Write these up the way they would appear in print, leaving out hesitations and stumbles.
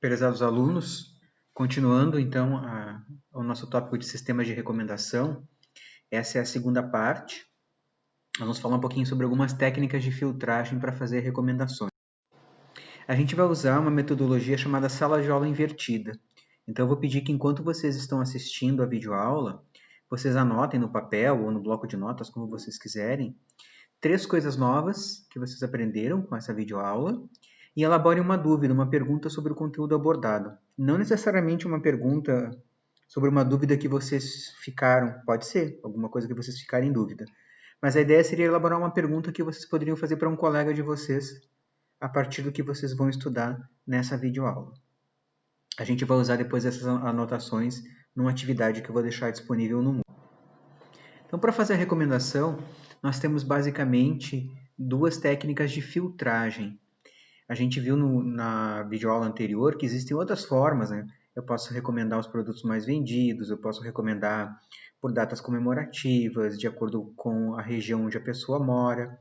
Prezados alunos, continuando então o nosso tópico de sistemas de recomendação, essa é a segunda parte. Nós vamos falar um pouquinho sobre algumas técnicas de filtragem para fazer recomendações. A gente vai usar uma metodologia chamada sala de aula invertida. Então eu vou pedir que enquanto vocês estão assistindo a videoaula, vocês anotem no papel ou no bloco de notas, como vocês quiserem, 3 coisas novas que vocês aprenderam com essa videoaula e elaborem uma dúvida, uma pergunta sobre o conteúdo abordado. Não necessariamente uma pergunta sobre uma dúvida que vocês ficaram, pode ser, alguma coisa que vocês ficarem em dúvida. Mas a ideia seria elaborar uma pergunta que vocês poderiam fazer para um colega de vocês a partir do que vocês vão estudar nessa videoaula. A gente vai usar depois essas anotações numa atividade que eu vou deixar disponível no Moodle. Então, para fazer a recomendação, nós temos basicamente 2 técnicas de filtragem. A gente viu na videoaula anterior que existem outras formas, né? Eu posso recomendar os produtos mais vendidos, eu posso recomendar por datas comemorativas, de acordo com a região onde a pessoa mora.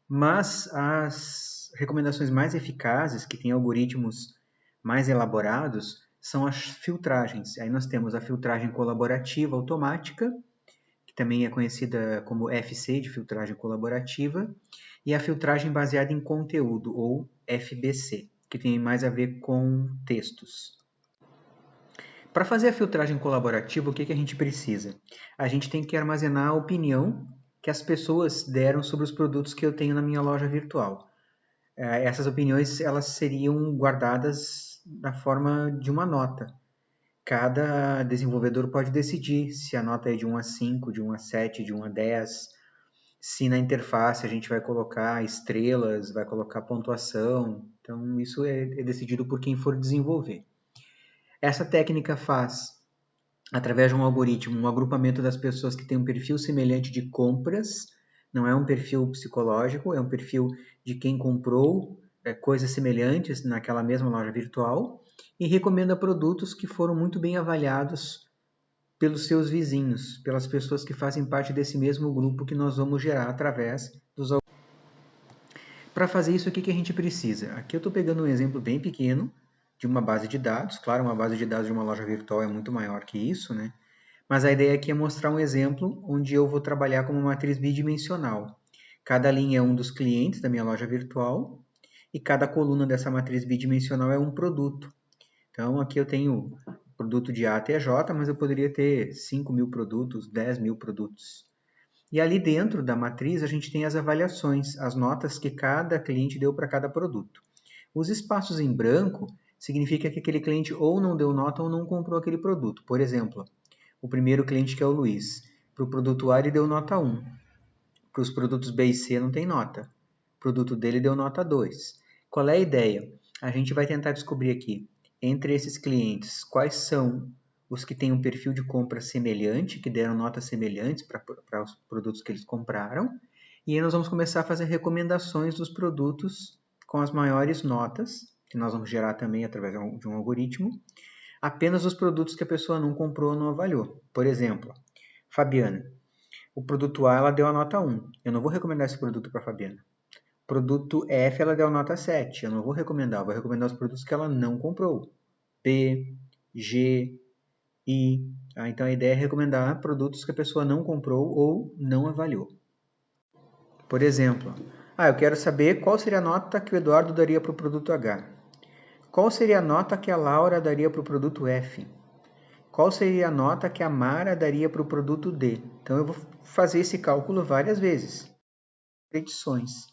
Mas as recomendações mais eficazes, que têm algoritmos mais elaborados, são as filtragens. Aí nós temos a filtragem colaborativa automática, que também é conhecida como FC, de filtragem colaborativa, e a filtragem baseada em conteúdo, ou FBC, que tem mais a ver com textos. Para fazer a filtragem colaborativa, o que a gente precisa? A gente tem que armazenar a opinião que as pessoas deram sobre os produtos que eu tenho na minha loja virtual. Essas opiniões elas seriam guardadas na forma de uma nota. Cada desenvolvedor pode decidir se a nota é de 1 a 5, de 1 a 7, de 1 a 10, se na interface a gente vai colocar estrelas, vai colocar pontuação. Então, isso é decidido por quem for desenvolver. Essa técnica faz, através de um algoritmo, um agrupamento das pessoas que têm um perfil semelhante de compras. Não é um perfil psicológico, é um perfil de quem comprou coisas semelhantes naquela mesma loja virtual e recomenda produtos que foram muito bem avaliados pelos seus vizinhos, pelas pessoas que fazem parte desse mesmo grupo que nós vamos gerar através dos algoritmos. Para fazer isso, o que a gente precisa? Aqui eu estou pegando um exemplo bem pequeno de uma base de dados. Claro, uma base de dados de uma loja virtual é muito maior que isso, né? Mas a ideia aqui é mostrar um exemplo onde eu vou trabalhar como uma matriz bidimensional. Cada linha é um dos clientes da minha loja virtual e cada coluna dessa matriz bidimensional é um produto. Então, aqui eu tenho produto de A até J, mas eu poderia ter 5.000 produtos, 10.000 produtos. E ali dentro da matriz a gente tem as avaliações, as notas que cada cliente deu para cada produto. Os espaços em branco significa que aquele cliente ou não deu nota ou não comprou aquele produto. Por exemplo, o primeiro cliente, que é o Luiz, para o produto A ele deu nota 1. Para os produtos B e C não tem nota. O produto dele deu nota 2. Qual é a ideia? A gente vai tentar descobrir aqui, entre esses clientes, quais são os que têm um perfil de compra semelhante, que deram notas semelhantes para os produtos que eles compraram, e aí nós vamos começar a fazer recomendações dos produtos com as maiores notas, que nós vamos gerar também através de um algoritmo, apenas os produtos que a pessoa não comprou ou não avaliou. Por exemplo, Fabiana. O produto A ela deu a nota 1. Eu não vou recomendar esse produto para a Fabiana. Produto F ela deu nota 7. Eu não vou recomendar. Eu vou recomendar os produtos que ela não comprou. P, G, I. Então a ideia é recomendar produtos que a pessoa não comprou ou não avaliou. Por exemplo, eu quero saber qual seria a nota que o Eduardo daria para o produto H. Qual seria a nota que a Laura daria para o produto F? Qual seria a nota que a Mara daria para o produto D? Então, eu vou fazer esse cálculo várias vezes. Predições.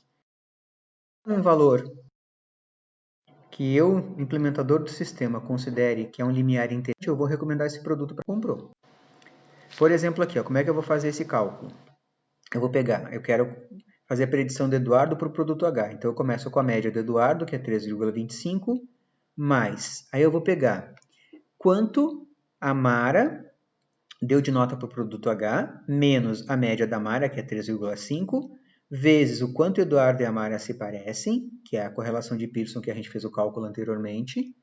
Um valor que eu, implementador do sistema, considere que é um limiar inteligente, eu vou recomendar esse produto para comprou. Por exemplo, aqui, como é que eu vou fazer esse cálculo? Eu quero fazer a predição do Eduardo para o produto H. Então, eu começo com a média do Eduardo, que é 3,25, mais. Aí eu vou pegar quanto a Mara deu de nota para o produto H, menos a média da Mara, que é 3,5, vezes o quanto Eduardo e a Mara se parecem, que é a correlação de Pearson que a gente fez o cálculo anteriormente,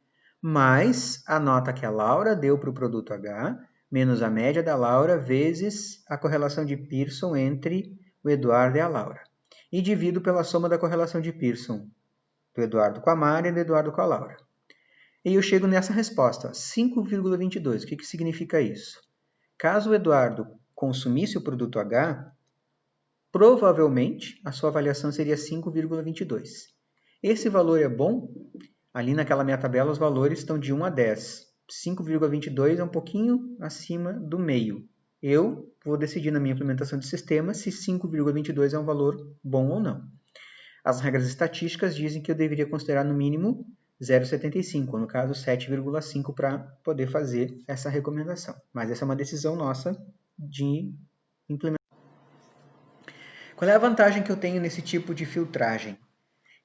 mais a nota que a Laura deu para o produto H, menos a média da Laura, vezes a correlação de Pearson entre o Eduardo e a Laura. E divido pela soma da correlação de Pearson do Eduardo com a Mara e do Eduardo com a Laura. E eu chego nessa resposta, 5,22. O que significa isso? Caso o Eduardo consumisse o produto H, provavelmente a sua avaliação seria 5,22. Esse valor é bom? Ali naquela minha tabela os valores estão de 1 a 10. 5,22 é um pouquinho acima do meio. Eu vou decidir na minha implementação de sistema se 5,22 é um valor bom ou não. As regras estatísticas dizem que eu deveria considerar no mínimo 0,75, no caso 7,5 para poder fazer essa recomendação. Mas essa é uma decisão nossa de implementação. Qual é a vantagem que eu tenho nesse tipo de filtragem?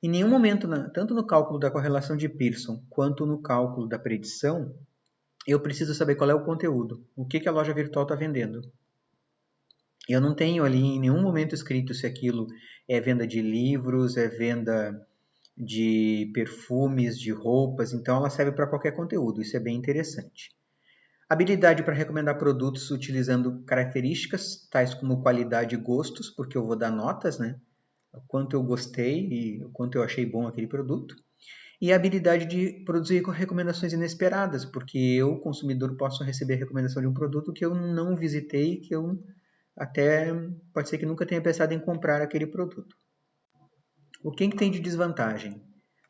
Em nenhum momento, tanto no cálculo da correlação de Pearson quanto no cálculo da predição, eu preciso saber qual é o conteúdo, o que a loja virtual está vendendo. Eu não tenho ali em nenhum momento escrito se aquilo é venda de livros, é venda de perfumes, de roupas, então ela serve para qualquer conteúdo, isso é bem interessante. Habilidade para recomendar produtos utilizando características tais como qualidade e gostos, porque eu vou dar notas, né? O quanto eu gostei e o quanto eu achei bom aquele produto. E a habilidade de produzir recomendações inesperadas, porque eu, consumidor, posso receber a recomendação de um produto que eu não visitei, que eu até pode ser que nunca tenha pensado em comprar aquele produto. O que tem de desvantagem?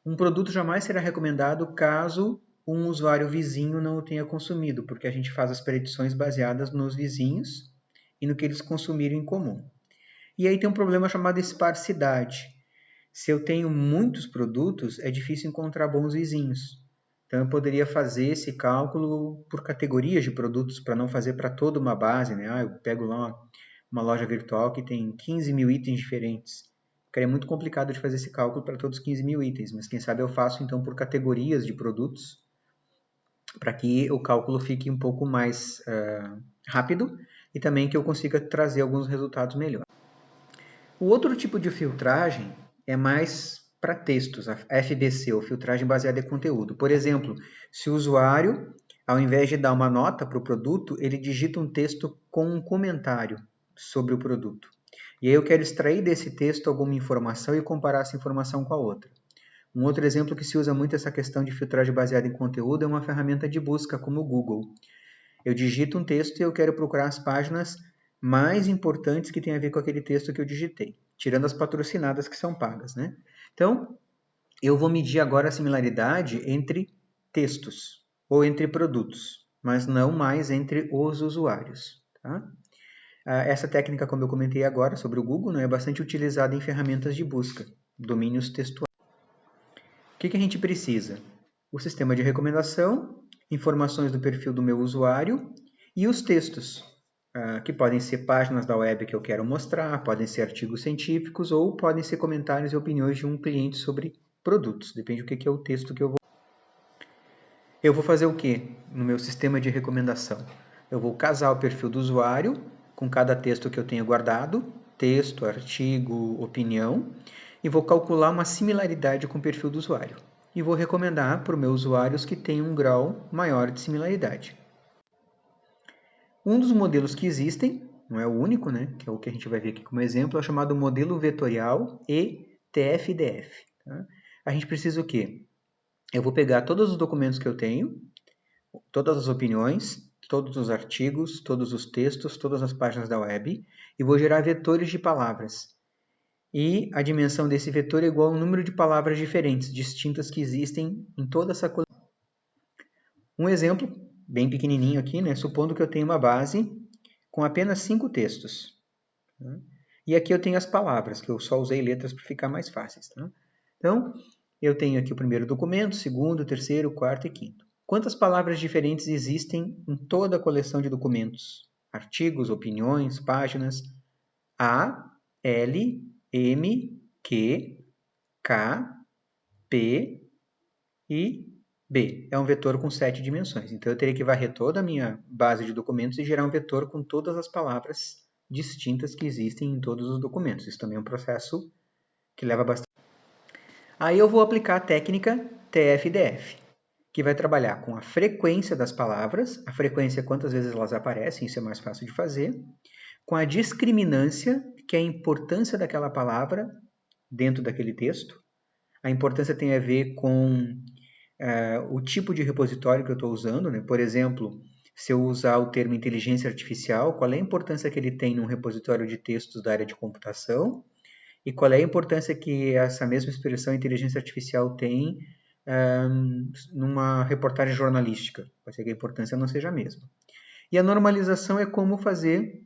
Um produto jamais será recomendado caso um usuário vizinho não o tenha consumido, porque a gente faz as predições baseadas nos vizinhos e no que eles consumiram em comum. E aí tem um problema chamado esparsidade. Se eu tenho muitos produtos, é difícil encontrar bons vizinhos. Então eu poderia fazer esse cálculo por categorias de produtos, para não fazer para toda uma base, né? Eu pego lá uma loja virtual que tem 15 mil itens diferentes. Ficaria muito complicado de fazer esse cálculo para todos os 15 mil itens, mas quem sabe eu faço então por categorias de produtos, para que o cálculo fique um pouco mais rápido e também que eu consiga trazer alguns resultados melhores. O outro tipo de filtragem é mais para textos, a FBC, ou filtragem baseada em conteúdo. Por exemplo, se o usuário, ao invés de dar uma nota para o produto, ele digita um texto com um comentário sobre o produto. E aí eu quero extrair desse texto alguma informação e comparar essa informação com a outra. Um outro exemplo que se usa muito essa questão de filtragem baseada em conteúdo é uma ferramenta de busca como o Google. Eu digito um texto e eu quero procurar as páginas mais importantes que têm a ver com aquele texto que eu digitei, tirando as patrocinadas que são pagas, né? Então, eu vou medir agora a similaridade entre textos ou entre produtos, mas não mais entre os usuários, tá? Essa técnica, como eu comentei agora sobre o Google, é bastante utilizada em ferramentas de busca, domínios textuais. O que a gente precisa? O sistema de recomendação, informações do perfil do meu usuário e os textos, que podem ser páginas da web que eu quero mostrar, podem ser artigos científicos ou podem ser comentários e opiniões de um cliente sobre produtos. Depende do que é o texto que eu vou. Eu vou fazer o que no meu sistema de recomendação? Eu vou casar o perfil do usuário com cada texto que eu tenho guardado, texto, artigo, opinião, e vou calcular uma similaridade com o perfil do usuário. E vou recomendar para os meus usuários que tenham um grau maior de similaridade. Um dos modelos que existem, não é o único, né, que é o que a gente vai ver aqui como exemplo, é o chamado modelo vetorial ETFDF. Tá? A gente precisa o quê? Eu vou pegar todos os documentos que eu tenho, todas as opiniões, todos os artigos, todos os textos, todas as páginas da web, e vou gerar vetores de palavras. E a dimensão desse vetor é igual ao número de palavras diferentes, distintas que existem em toda essa coleção. Um exemplo, bem pequenininho aqui, né? Supondo que eu tenho uma base com apenas 5 textos. Tá? E aqui eu tenho as palavras, que eu só usei letras para ficar mais fáceis. Tá? Então, eu tenho aqui o primeiro documento, segundo, terceiro, quarto e quinto. Quantas palavras diferentes existem em toda a coleção de documentos? Artigos, opiniões, páginas. A, L, M, Q, K, P e B. É um vetor com 7 dimensões. Então, eu teria que varrer toda a minha base de documentos e gerar um vetor com todas as palavras distintas que existem em todos os documentos. Isso também é um processo que leva bastante. Aí eu vou aplicar a técnica TF-DF, que vai trabalhar com a frequência das palavras, a frequência quantas vezes elas aparecem, isso é mais fácil de fazer, com a discriminância, que é a importância daquela palavra dentro daquele texto. A importância tem a ver com o tipo de repositório que eu estou usando, né? Por exemplo, se eu usar o termo inteligência artificial, qual é a importância que ele tem num repositório de textos da área de computação e qual é a importância que essa mesma expressão inteligência artificial tem numa reportagem jornalística. Pode ser que a importância não seja a mesma. E a normalização é como fazer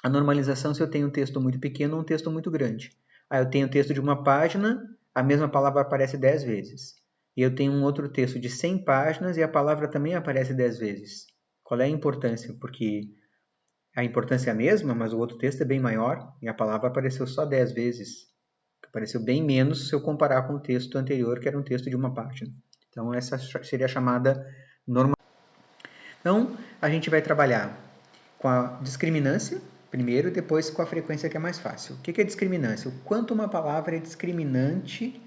a normalização se eu tenho um texto muito pequeno ou um texto muito grande. Eu tenho um texto de uma página, a mesma palavra aparece 10 vezes. E eu tenho um outro texto de 100 páginas e a palavra também aparece 10 vezes. Qual é a importância? Porque a importância é a mesma, mas o outro texto é bem maior e a palavra apareceu só 10 vezes. Apareceu bem menos se eu comparar com o texto anterior, que era um texto de uma página. Então, essa seria a chamada normalização. Então, a gente vai trabalhar com a discriminância, primeiro, e depois com a frequência, que é mais fácil. O que é discriminância? O quanto uma palavra é discriminante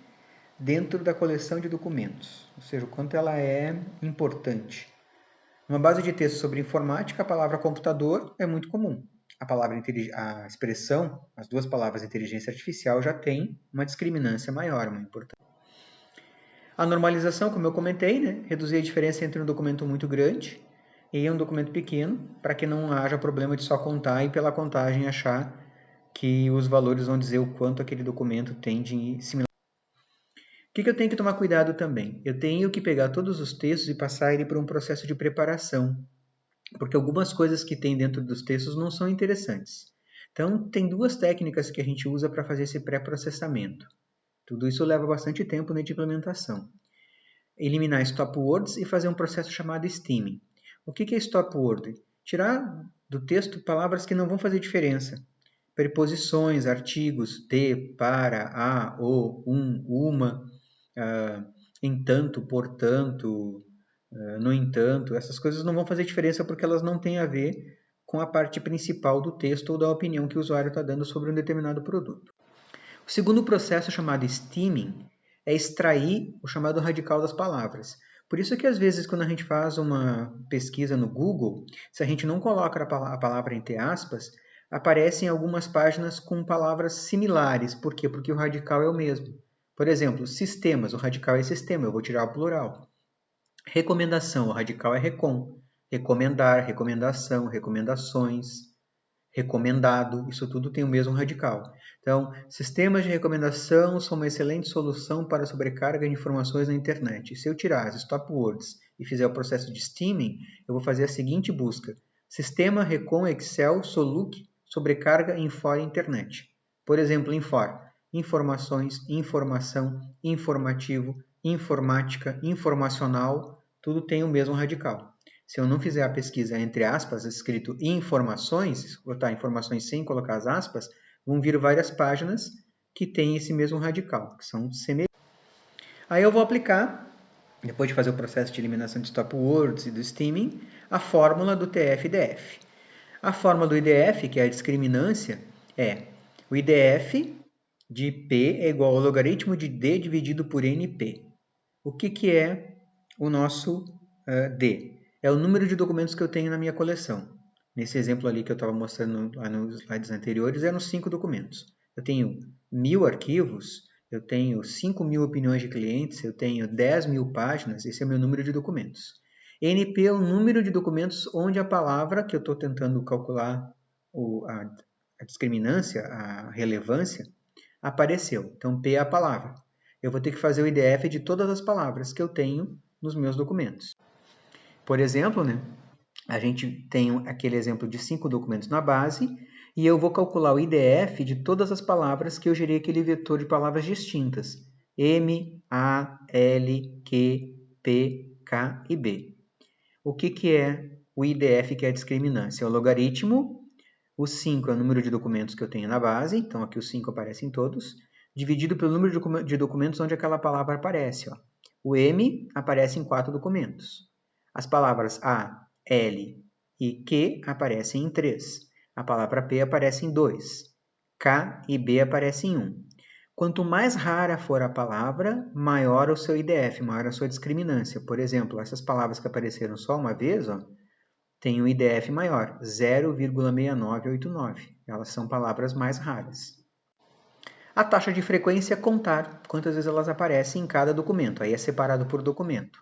dentro da coleção de documentos, ou seja, o quanto ela é importante. Numa base de texto sobre informática, a palavra computador é muito comum. A expressão, as duas palavras inteligência artificial, já tem uma discriminância maior, uma importância. A normalização, como eu comentei, né? Reduzir a diferença entre um documento muito grande e um documento pequeno, para que não haja problema de só contar e pela contagem achar que os valores vão dizer o quanto aquele documento tem de similar. O que eu tenho que tomar cuidado também? Eu tenho que pegar todos os textos e passar ele por um processo de preparação, porque algumas coisas que tem dentro dos textos não são interessantes. Então, tem duas técnicas que a gente usa para fazer esse pré-processamento. Tudo isso leva bastante tempo na implementação. Eliminar stop words e fazer um processo chamado stemming. O que é stop word? Tirar do texto palavras que não vão fazer diferença. Preposições, artigos, de, para, a, o, uma, entanto, portanto, no entanto. Essas coisas não vão fazer diferença porque elas não têm a ver com a parte principal do texto ou da opinião que o usuário está dando sobre um determinado produto. O segundo processo, chamado stemming, é extrair o chamado radical das palavras. Por isso que, às vezes, quando a gente faz uma pesquisa no Google, se a gente não coloca a palavra entre aspas, aparecem algumas páginas com palavras similares. Por quê? Porque o radical é o mesmo. Por exemplo, sistemas, o radical é sistema, eu vou tirar o plural. Recomendação, o radical é recom. Recomendar, recomendação, recomendações, recomendado, isso tudo tem o mesmo radical. Então, sistemas de recomendação são uma excelente solução para a sobrecarga de informações na internet. Se eu tirar as stop words e fizer o processo de stemming, eu vou fazer a seguinte busca: sistema recom Excel soluc sobrecarga infor internet. Por exemplo, infor, informações, informação, informativo, informática, informacional, tudo tem o mesmo radical. Se eu não fizer a pesquisa entre aspas, escrito informações, botar informações sem colocar as aspas, vão vir várias páginas que têm esse mesmo radical, que são semelhantes. Aí eu vou aplicar, depois de fazer o processo de eliminação de stop words e do stemming, a fórmula do TF-IDF. A fórmula do IDF, que é a discriminância, é o IDF de P é igual ao logaritmo de D dividido por NP. O que é o nosso D? É o número de documentos que eu tenho na minha coleção. Nesse exemplo ali que eu estava mostrando lá nos slides anteriores, eram 5 documentos. Eu tenho 1000 arquivos, eu tenho 5.000 opiniões de clientes, eu tenho 10.000 páginas, esse é o meu número de documentos. NP é o número de documentos onde a palavra que eu estou tentando calcular a discriminância, a relevância, apareceu. Então, P é a palavra. Eu vou ter que fazer o IDF de todas as palavras que eu tenho nos meus documentos. Por exemplo, né, a gente tem aquele exemplo de 5 documentos na base e eu vou calcular o IDF de todas as palavras que eu gerei aquele vetor de palavras distintas. M, A, L, Q, P, K e B. O que é o IDF, que é a discriminância? É o logaritmo, o 5 é o número de documentos que eu tenho na base, então aqui os 5 aparecem todos, dividido pelo número de documentos onde aquela palavra aparece. Ó. O M aparece em 4 documentos. As palavras A, L e Q aparecem em 3. A palavra P aparece em 2. K e B aparecem em 1. Quanto mais rara for a palavra, maior o seu IDF, maior a sua discriminância. Por exemplo, essas palavras que apareceram só uma vez, ó, tem um IDF maior, 0,6989. Elas são palavras mais raras. A taxa de frequência é contar quantas vezes elas aparecem em cada documento. Aí é separado por documento.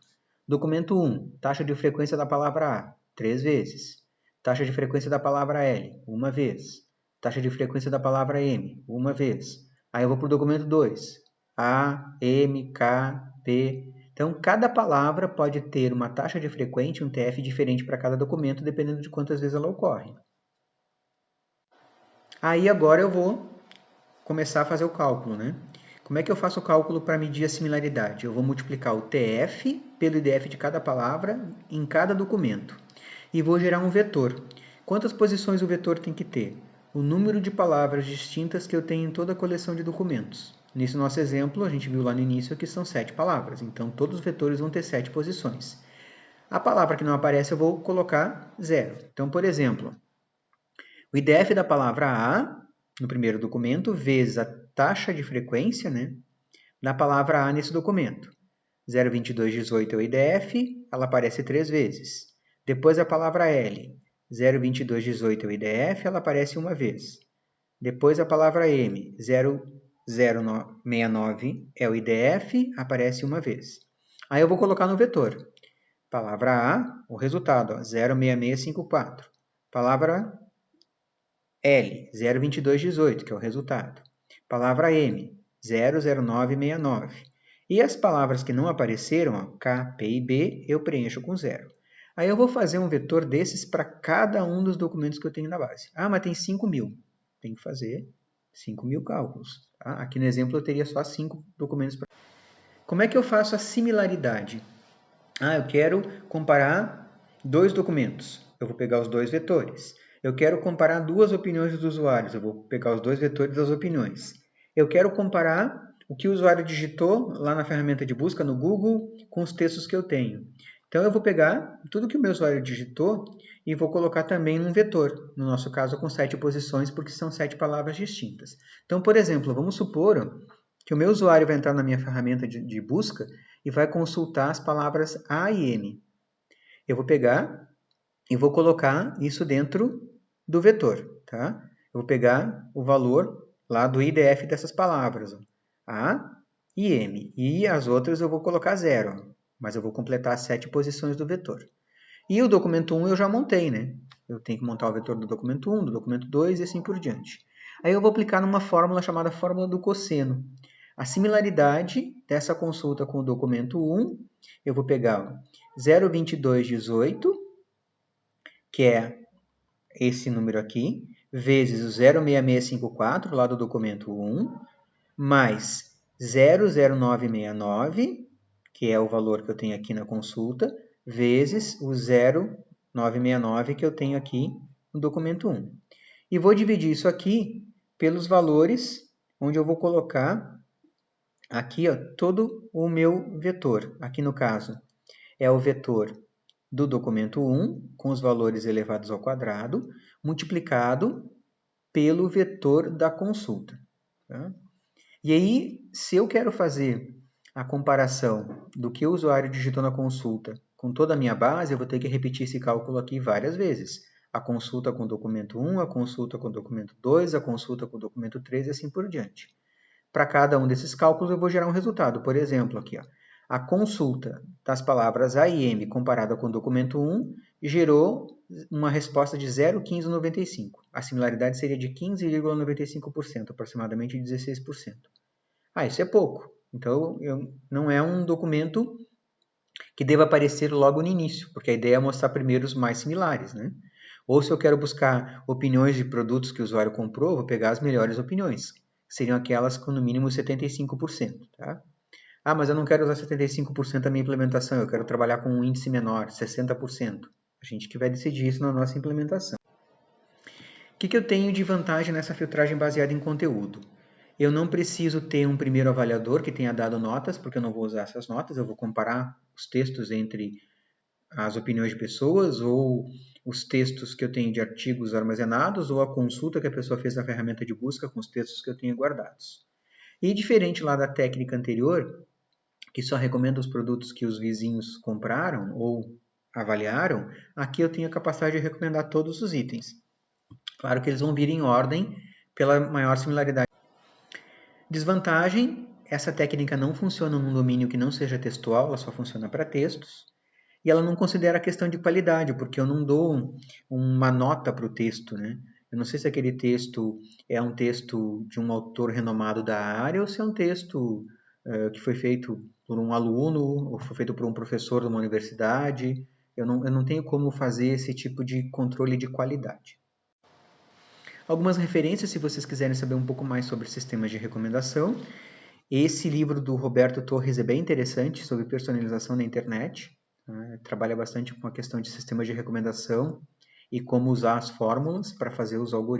Documento 1, taxa de frequência da palavra A, 3 vezes. Taxa de frequência da palavra L, 1 vez. Taxa de frequência da palavra M, 1 vez. Aí eu vou para o documento 2, A, M, K, P. Então, cada palavra pode ter uma taxa de frequência, um TF diferente para cada documento, dependendo de quantas vezes ela ocorre. Aí agora eu vou começar a fazer o cálculo, né? Como é que eu faço o cálculo para medir a similaridade? Eu vou multiplicar o TF pelo IDF de cada palavra em cada documento e vou gerar um vetor. Quantas posições o vetor tem que ter? O número de palavras distintas que eu tenho em toda a coleção de documentos. Nesse nosso exemplo, a gente viu lá no início que são 7 palavras, então todos os vetores vão ter 7 posições. A palavra que não aparece eu vou colocar 0. Então, por exemplo, o IDF da palavra A no primeiro documento, vezes a taxa de frequência, né, da palavra A nesse documento. 0,2218 é o IDF, ela aparece 3 vezes. Depois a palavra L, 0,2218 é o IDF, ela aparece uma vez. Depois a palavra M, 0,069 é o IDF, aparece uma vez. Aí eu vou colocar no vetor. Palavra A, o resultado, 0,6654. Palavra L, 0,2218, que é o resultado. Palavra M, 00969. E as palavras que não apareceram, ó, K, P e B, eu preencho com 0. Aí eu vou fazer um vetor desses para cada um dos documentos que eu tenho na base. Ah, mas tem 5.000. Tem que fazer 5.000 cálculos. Tá? Aqui no exemplo eu teria só 5 documentos. Como é que eu faço a similaridade? Ah, eu quero comparar 2 documentos. Eu vou pegar os 2 vetores. Eu quero comparar 2 opiniões dos usuários. Eu vou pegar os 2 vetores das opiniões. Eu quero comparar o que o usuário digitou lá na ferramenta de busca, no Google, com os textos que eu tenho. Então, eu vou pegar tudo que o meu usuário digitou e vou colocar também num vetor. No nosso caso, com 7 posições, porque são 7 palavras distintas. Então, por exemplo, vamos supor que o meu usuário vai entrar na minha ferramenta de busca e vai consultar as palavras A e M. Eu vou pegar e vou colocar isso dentro do vetor, tá? Eu vou pegar o valor lá do IDF dessas palavras, A e M. E as outras eu vou colocar 0, mas eu vou completar as 7 posições do vetor. E o documento 1 eu já montei, né? Eu tenho que montar o vetor do documento 1, do documento 2 e assim por diante. Aí eu vou aplicar numa fórmula chamada fórmula do cosseno. A similaridade dessa consulta com o documento 1, eu vou pegar 0,2218, que é esse número aqui, vezes o 06654, lá do documento 1, mais 00969, que é o valor que eu tenho aqui na consulta, vezes o 0,969 que eu tenho aqui no documento 1. E vou dividir isso aqui pelos valores, onde eu vou colocar aqui, ó, todo o meu vetor. Aqui no caso é o vetor do documento 1, com os valores elevados ao quadrado, multiplicado pelo vetor da consulta. Tá? E aí, se eu quero fazer a comparação do que o usuário digitou na consulta com toda a minha base, eu vou ter que repetir esse cálculo aqui várias vezes. A consulta com o documento 1, a consulta com o documento 2, a consulta com o documento 3 e assim por diante. Para cada um desses cálculos, eu vou gerar um resultado. Por exemplo, aqui, ó, a consulta das palavras A e M comparada com o documento 1 gerou uma resposta de 0,1595. A similaridade seria de 15,95%, aproximadamente 16%. Ah, isso é pouco. Então, não é um documento que deva aparecer logo no início, porque a ideia é mostrar primeiro os mais similares, né? Ou se eu quero buscar opiniões de produtos que o usuário comprou, vou pegar as melhores opiniões, que seriam aquelas com no mínimo 75%, tá? Ah, mas eu não quero usar 75% da minha implementação, eu quero trabalhar com um índice menor, 60%. A gente que vai decidir isso na nossa implementação. O que eu tenho de vantagem nessa filtragem baseada em conteúdo? Eu não preciso ter um primeiro avaliador que tenha dado notas, porque eu não vou usar essas notas, eu vou comparar os textos entre as opiniões de pessoas ou os textos que eu tenho de artigos armazenados ou a consulta que a pessoa fez na ferramenta de busca com os textos que eu tenho guardados. E diferente lá da técnica anterior, que só recomenda os produtos que os vizinhos compraram ou avaliaram, aqui eu tenho a capacidade de recomendar todos os itens. Claro que eles vão vir em ordem pela maior similaridade. Desvantagem, essa técnica não funciona num domínio que não seja textual, ela só funciona para textos. E ela não considera a questão de qualidade, porque eu não dou uma nota para o texto, né? Eu não sei se aquele texto é um texto de um autor renomado da área ou se é um texto que foi feito por um aluno ou foi feito por um professor de uma universidade. Eu não tenho como fazer esse tipo de controle de qualidade. Algumas referências, se vocês quiserem saber um pouco mais sobre sistemas de recomendação. Esse livro do Roberto Torres é bem interessante, sobre personalização na internet. Trabalha bastante com a questão de sistemas de recomendação e como usar as fórmulas para fazer os algoritmos.